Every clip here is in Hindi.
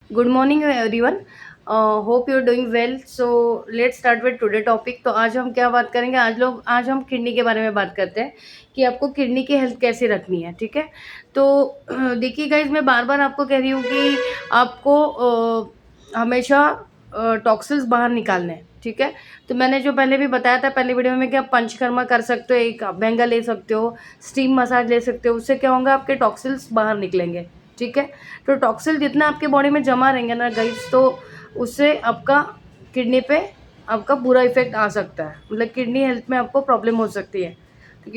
Good morning everyone. Hope you are doing well. So let's start with today topic. तो आज हम क्या बात करेंगे? आज हम किडनी के बारे में बात करते हैं कि आपको किडनी की हेल्थ कैसे रखनी है। ठीक है। तो देखिए गाइज, मैं बार बार आपको कह रही हूँ कि आपको हमेशा टॉक्सिल्स बाहर निकालने हैं। ठीक है। तो मैंने जो पहले भी बताया था पहले वीडियो में कि आप पंचकर्मा कर सकते हो, एक अभ्यंगा ले सकते हो, स्टीम मसाज ले सकते हो। उससे क्या होगा, आपके टॉक्सिल्स बाहर निकलेंगे। ठीक है। तो टॉक्सिल जितना आपके बॉडी में जमा रहेंगे ना गाइस, तो उससे आपका किडनी पे आपका बुरा इफेक्ट आ सकता है। मतलब किडनी हेल्थ में आपको प्रॉब्लम हो सकती है। तो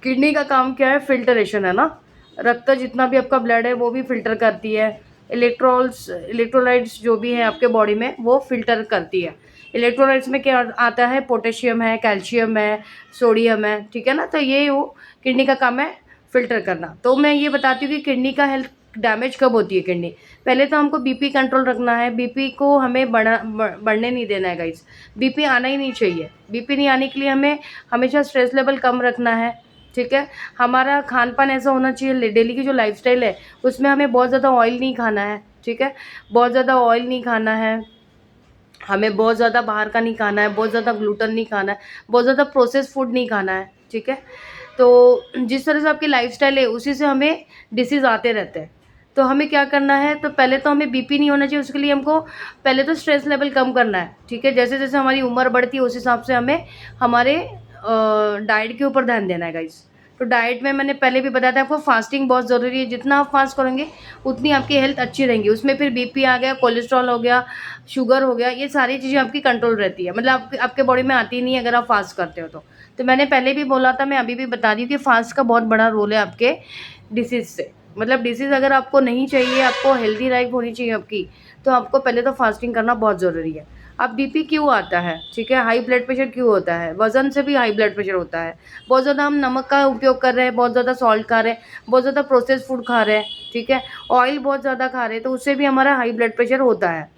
किडनी का काम क्या है? फिल्टरेशन है ना। रक्त जितना भी आपका ब्लड है वो भी फिल्टर करती है। इलेक्ट्रोलाइट्स जो भी है आपके बॉडी में वो फिल्टर करती है। इलेक्ट्रोलाइट्स में क्या आता है? पोटेशियम है, कैल्शियम है, सोडियम है। ठीक है ना। तो ये वो किडनी का काम है, फिल्टर करना। तो मैं ये बताती हूँ कि किडनी का हेल्थ डैमेज कब होती है किडनी। पहले तो हमको बीपी कंट्रोल रखना है। बीपी को हमें बढ़ने नहीं देना है गाइस। बीपी आना ही नहीं चाहिए। बीपी नहीं आने के लिए हमें हमेशा स्ट्रेस लेवल कम रखना है। ठीक है। हमारा खान पान ऐसा होना चाहिए, डेली की जो लाइफस्टाइल है उसमें हमें बहुत ज़्यादा ऑयल नहीं खाना है। ठीक है। बहुत ज़्यादा ऑयल नहीं खाना है, हमें बहुत ज़्यादा बाहर का नहीं खाना है, बहुत ज़्यादा ग्लूटन नहीं खाना है, बहुत ज़्यादा प्रोसेस फूड नहीं खाना है। ठीक है। तो जिस तरह से आपकी लाइफस्टाइल है उसी से हमें डिसीज़ आते रहते हैं। तो हमें क्या करना है? तो पहले तो हमें बीपी नहीं होना चाहिए। उसके लिए हमको पहले तो स्ट्रेस लेवल कम करना है। ठीक है। जैसे जैसे हमारी उम्र बढ़ती है उस हिसाब से हमें हमारे डाइट के ऊपर ध्यान देना है गाइस। तो डाइट में मैंने पहले भी बताया था आपको, फास्टिंग बहुत ज़रूरी है। जितना आप फास्ट करेंगे उतनी आपकी हेल्थ अच्छी रहेंगी। उसमें फिर बीपी आ गया, कोलेस्ट्रॉल हो गया, शुगर हो गया, ये सारी चीज़ें आपकी कंट्रोल रहती है। मतलब आपके बॉडी में आती नहीं है अगर आप फास्ट करते हो तो मैंने पहले भी बोला था, मैं अभी भी बता रही हूँ कि फास्ट का बहुत बड़ा रोल है आपके डिसीज़ से। मतलब डिसीज़ अगर आपको नहीं चाहिए, आपको हेल्दी लाइफ होनी चाहिए आपकी, तो आपको पहले तो फास्टिंग करना बहुत ज़रूरी है। अब बीपी क्यों आता है? ठीक है। हाई ब्लड प्रेशर क्यों होता है? वज़न से भी हाई ब्लड प्रेशर होता है। बहुत ज़्यादा हम नमक का उपयोग कर रहे हैं, बहुत ज़्यादा सॉल्ट खा रहे हैं, बहुत ज़्यादा प्रोसेस्ड फूड खा रहे हैं। ठीक है। ऑयल बहुत ज़्यादा खा रहे हैं, तो उससे भी हमारा हाई ब्लड प्रेशर होता है।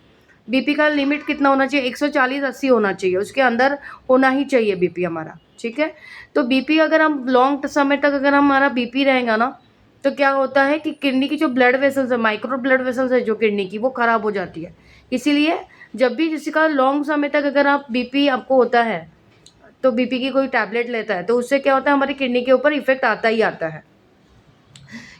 बीपी का लिमिट कितना होना चाहिए? 140-80 होना चाहिए, उसके अंदर होना ही चाहिए बीपी हमारा। ठीक है। तो बीपी अगर हम लॉन्ग समय तक अगर हमारा बीपी रहेगा ना, तो क्या होता है कि किडनी की जो ब्लड वेसल्स है, माइक्रो ब्लड वेसल्स है जो किडनी की, वो खराब हो जाती है। इसीलिए जब भी किसी का लॉन्ग समय तक अगर आप बीपी आपको होता है, तो बीपी की कोई टैबलेट लेता है, तो उससे क्या होता है? हमारी किडनी के ऊपर इफेक्ट आता ही आता है।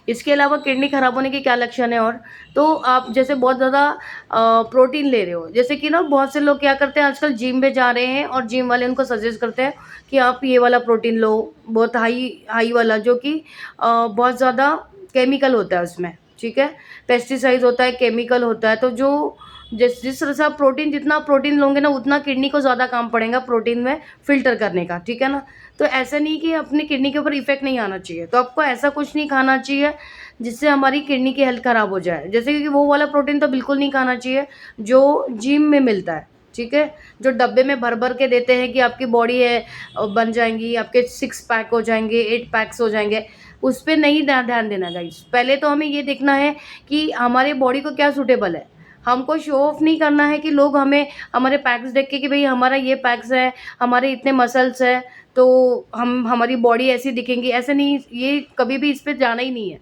इसके अलावा किडनी खराब होने के क्या लक्षण है? और तो आप जैसे बहुत ज़्यादा प्रोटीन ले रहे हो, जैसे कि ना बहुत से लोग क्या करते हैं आजकल, जिम में जा रहे हैं और जिम वाले उनको सजेस्ट करते हैं कि आप ये वाला प्रोटीन लो, बहुत हाई हाई वाला, जो कि बहुत ज़्यादा केमिकल होता है उसमें। ठीक है। पेस्टिसाइड होता है, केमिकल होता है। तो जो जिस जिस तरह से आप प्रोटीन, जितना आप प्रोटीन लोगे ना उतना किडनी को ज़्यादा काम पड़ेगा प्रोटीन में फ़िल्टर करने का। ठीक है ना। तो ऐसा नहीं कि अपनी किडनी के ऊपर इफेक्ट नहीं आना चाहिए। तो आपको ऐसा कुछ नहीं खाना चाहिए जिससे हमारी किडनी की हेल्थ खराब हो जाए। जैसे कि वो वाला प्रोटीन तो बिल्कुल नहीं खाना चाहिए जो जिम में मिलता है। ठीक है। जो डब्बे में भर भर के देते हैं कि आपकी बॉडी है बन जाएंगी, आपके 6 पैक हो जाएंगे, 8 पैक्स हो जाएंगे, उस पर नहीं ध्यान देना गाइस। पहले तो हमें ये देखना है कि हमारे बॉडी को क्या सूटेबल है। हमको शो ऑफ नहीं करना है कि लोग हमें हमारे पैक्स देख के कि भाई हमारा ये पैक्स है, हमारे इतने मसल्स है, तो हम हमारी बॉडी ऐसी दिखेंगी। ऐसे नहीं, ये कभी भी इस पे जाना ही नहीं है।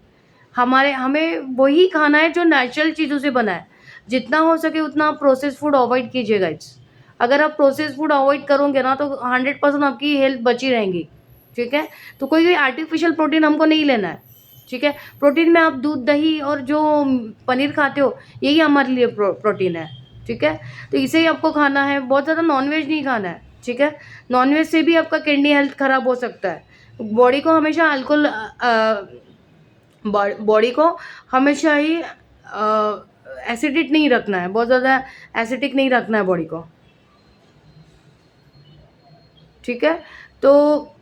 हमें वही खाना है जो नेचुरल चीज़ों से बना है। जितना हो सके उतना आप प्रोसेस्ड फूड अवॉइड कीजिए गाइस। अगर आप प्रोसेस्ड फूड अवॉइड करोगे ना तो 100% आपकी हेल्थ बची रहेंगी। ठीक है। तो कोई भी आर्टिफिशियल प्रोटीन हमको नहीं लेना है। ठीक है। प्रोटीन में आप दूध, दही और जो पनीर खाते हो, यही हमारे लिए प्रोटीन है। ठीक है। तो इसे ही आपको खाना है, बहुत ज़्यादा नॉनवेज नहीं खाना है। ठीक है। नॉनवेज से भी आपका किडनी हेल्थ खराब हो सकता है। बॉडी को हमेशा अल्कोहल बॉडी को हमेशा ही एसिडिक नहीं रखना है, बहुत ज़्यादा एसिडिक नहीं रखना है बॉडी को। ठीक है। तो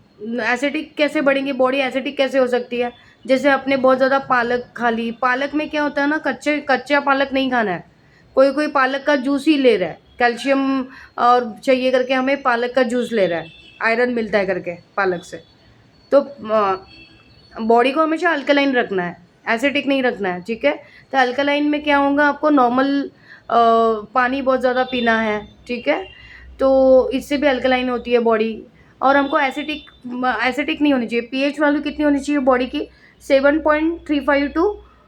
एसिडिक कैसे बढ़ेंगी बॉडी? एसिडिक कैसे हो सकती है? जैसे आपने बहुत ज़्यादा पालक खा ली। पालक में क्या होता है ना, कच्चा पालक नहीं खाना है। कोई कोई पालक का जूस ही ले रहा है, कैल्शियम और चाहिए करके हमें पालक का जूस ले रहा है, आयरन मिलता है करके पालक से। तो बॉडी को हमेशा अल्कलाइन रखना है, एसिडिक नहीं रखना है। ठीक है। तो अल्कलाइन में क्या होगा, आपको नॉर्मल पानी बहुत ज़्यादा पीना है। ठीक है। तो इससे भी अल्कलाइन होती है बॉडी। और हमको एसिडिक नहीं होनी चाहिए। पीएच वैल्यू कितनी होनी चाहिए बॉडी की? 7.35 टू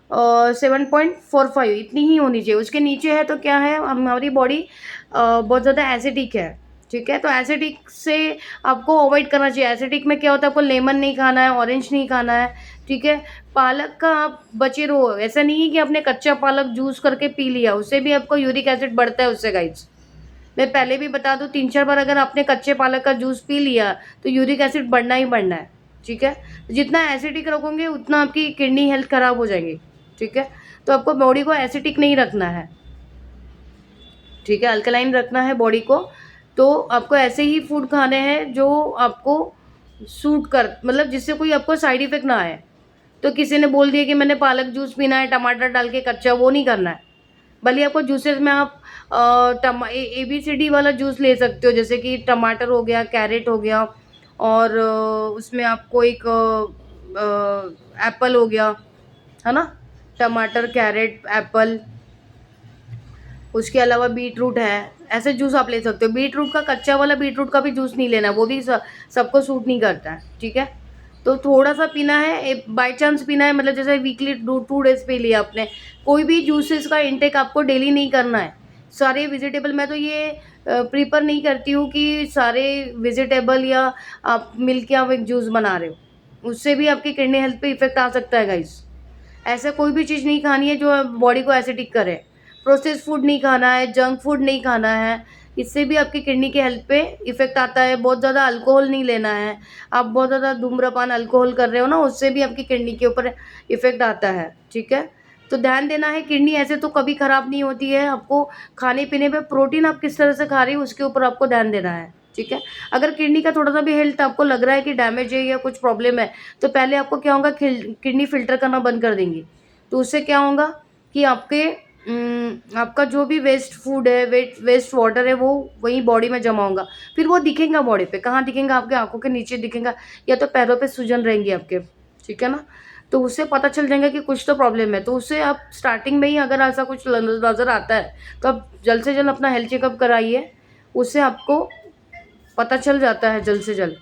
7.45 इतनी ही होनी चाहिए। उसके नीचे है तो क्या है, हमारी बॉडी बहुत ज़्यादा एसिडिक है, ठीक है। तो एसिडिक से आपको अवॉइड करना चाहिए। एसिडिक में क्या होता है, आपको लेमन नहीं खाना है, ऑरेंज नहीं खाना है, ठीक है। पालक का आप बचे रहो। ऐसा नहीं है कि आपने कच्चा पालक जूस करके पी लिया, उससे भी आपको यूरिक एसिड बढ़ता है उससे गाइस। मैं पहले भी बता दूं, 3-4 बार अगर आपने कच्चे पालक का जूस पी लिया तो यूरिक एसिड बढ़ना ही बढ़ना है, ठीक है। जितना एसिडिक रखोगे उतना आपकी किडनी हेल्थ खराब हो जाएगी, ठीक है। तो आपको बॉडी को एसिडिक नहीं रखना है, ठीक है, अल्कलाइन रखना है बॉडी को। तो आपको ऐसे ही फूड खाने हैं जो आपको सूट कर, मतलब जिससे कोई आपको साइड इफेक्ट ना आए। तो किसी ने बोल दिया कि मैंने पालक जूस पीना है टमाटर डाल के कच्चा, वो नहीं करना है। भले आपको जूसेस में आप ABCD वाला जूस ले सकते हो, जैसे कि टमाटर हो गया, कैरेट हो गया, और उसमें आपको एक एप्पल हो गया, है ना, टमाटर कैरेट एप्पल, उसके अलावा बीट रूट है। ऐसे जूस आप ले सकते हो। बीट रूट का, कच्चा वाला बीट रूट का भी जूस नहीं लेना, वो भी सबको सूट नहीं करता है, ठीक है। तो थोड़ा सा पीना है, बाय चांस पीना है, मतलब जैसे वीकली 2 डेज पी लिया आपने। कोई भी जूसेस का इंटेक आपको डेली नहीं करना है। सारे वेजिटेबल, मैं तो ये प्रीफर नहीं करती हूँ कि सारे वेजिटेबल या आप मिल के आप एक जूस बना रहे हो, उससे भी आपकी किडनी हेल्थ पे इफेक्ट आ सकता है गाइस। ऐसा कोई भी चीज़ नहीं खानी है जो बॉडी को एसिडिक करे। प्रोसेस्ड फूड नहीं खाना है, जंक फूड नहीं खाना है, इससे भी आपकी किडनी के हेल्थ पे इफेक्ट आता है। बहुत ज़्यादा अल्कोहल नहीं लेना है। आप बहुत ज़्यादा धूम्रपान अल्कोहल कर रहे हो ना, उससे भी आपकी किडनी के ऊपर इफेक्ट आता है, ठीक है। तो ध्यान देना है, किडनी ऐसे तो कभी खराब नहीं होती है। आपको खाने पीने में प्रोटीन आप किस तरह से खा रही हो उसके ऊपर आपको ध्यान देना है, ठीक है। अगर किडनी का थोड़ा सा भी हेल्थ आपको लग रहा है कि डैमेज है या कुछ प्रॉब्लम है, तो पहले आपको क्या होगा, किडनी फिल्टर करना बंद कर देंगी। तो उससे क्या होगा कि आपका जो भी वेस्ट फूड है, वेस्ट वाटर है, वो वहीं बॉडी में जमा होगा। फिर वो दिखेगा बॉडी पे, कहाँ दिखेगा, आपके आंखों के नीचे दिखेगा, या तो पैरों पे सूजन रहेंगी आपके, ठीक है ना। तो उससे पता चल जाएगा कि कुछ तो प्रॉब्लम है। तो उससे आप स्टार्टिंग में ही अगर ऐसा कुछ नज़र आता है तो आप जल्द से जल्द अपना हेल्थ चेकअप कराइए। उससे आपको पता चल जाता है जल्द से जल्द।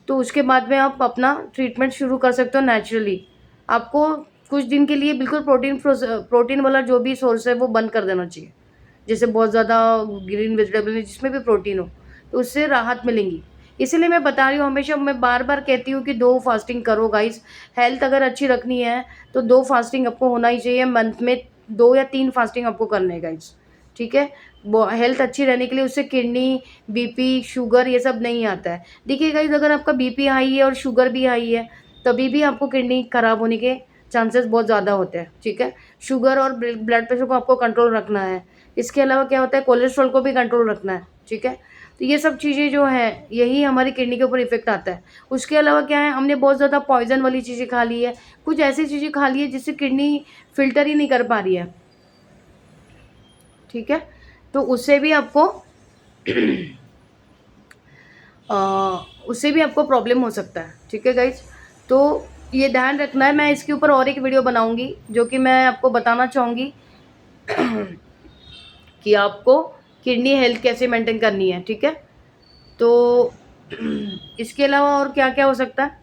तो उसके बाद में आप अपना ट्रीटमेंट शुरू कर सकते हो नेचुरली। आपको कुछ दिन के लिए बिल्कुल प्रोटीन वाला जो भी सोर्स है वो बंद कर देना चाहिए। जैसे बहुत ज़्यादा ग्रीन वेजिटेबल है जिसमें भी प्रोटीन हो, तो उससे राहत मिलेंगी। इसीलिए मैं बता रही हूँ, हमेशा मैं बार-बार कहती हूँ कि 2 फास्टिंग करो गाइस। हेल्थ अगर अच्छी रखनी है तो 2 फास्टिंग आपको होना ही चाहिए। मंथ में 2 या 3 फास्टिंग आपको करने हैं गाइस, ठीक है। हेल्थ अच्छी रहने के लिए, उससे किडनी, बीपी, शुगर ये सब नहीं आता है। देखिए गाइस, अगर आपका बीपी हाई है और शुगर भी हाई है, तभी भी आपको किडनी खराब होने के चांसेस बहुत ज़्यादा होते हैं, ठीक है। शुगर और ब्लड प्रेशर को आपको कंट्रोल रखना है। इसके अलावा क्या होता है, कोलेस्ट्रॉल को भी कंट्रोल रखना है, ठीक है। तो ये सब चीज़ें जो हैं, यही हमारी किडनी के ऊपर इफ़ेक्ट आता है। उसके अलावा क्या है, हमने बहुत ज़्यादा पॉइज़न वाली चीज़ें खा ली है, कुछ ऐसी चीज़ें खा ली है जिससे किडनी फ़िल्टर ही नहीं कर पा रही है, ठीक है। तो उससे भी आपको अ, उससे भी आपको प्रॉब्लम हो सकता है, ठीक है गाइज़। तो ये ध्यान रखना है। मैं इसके ऊपर और एक वीडियो बनाऊँगी, जो कि मैं आपको बताना चाहूँगी कि आपको किडनी हेल्थ कैसे मेंटेन करनी है, ठीक है। तो इसके अलावा और क्या-क्या हो सकता है?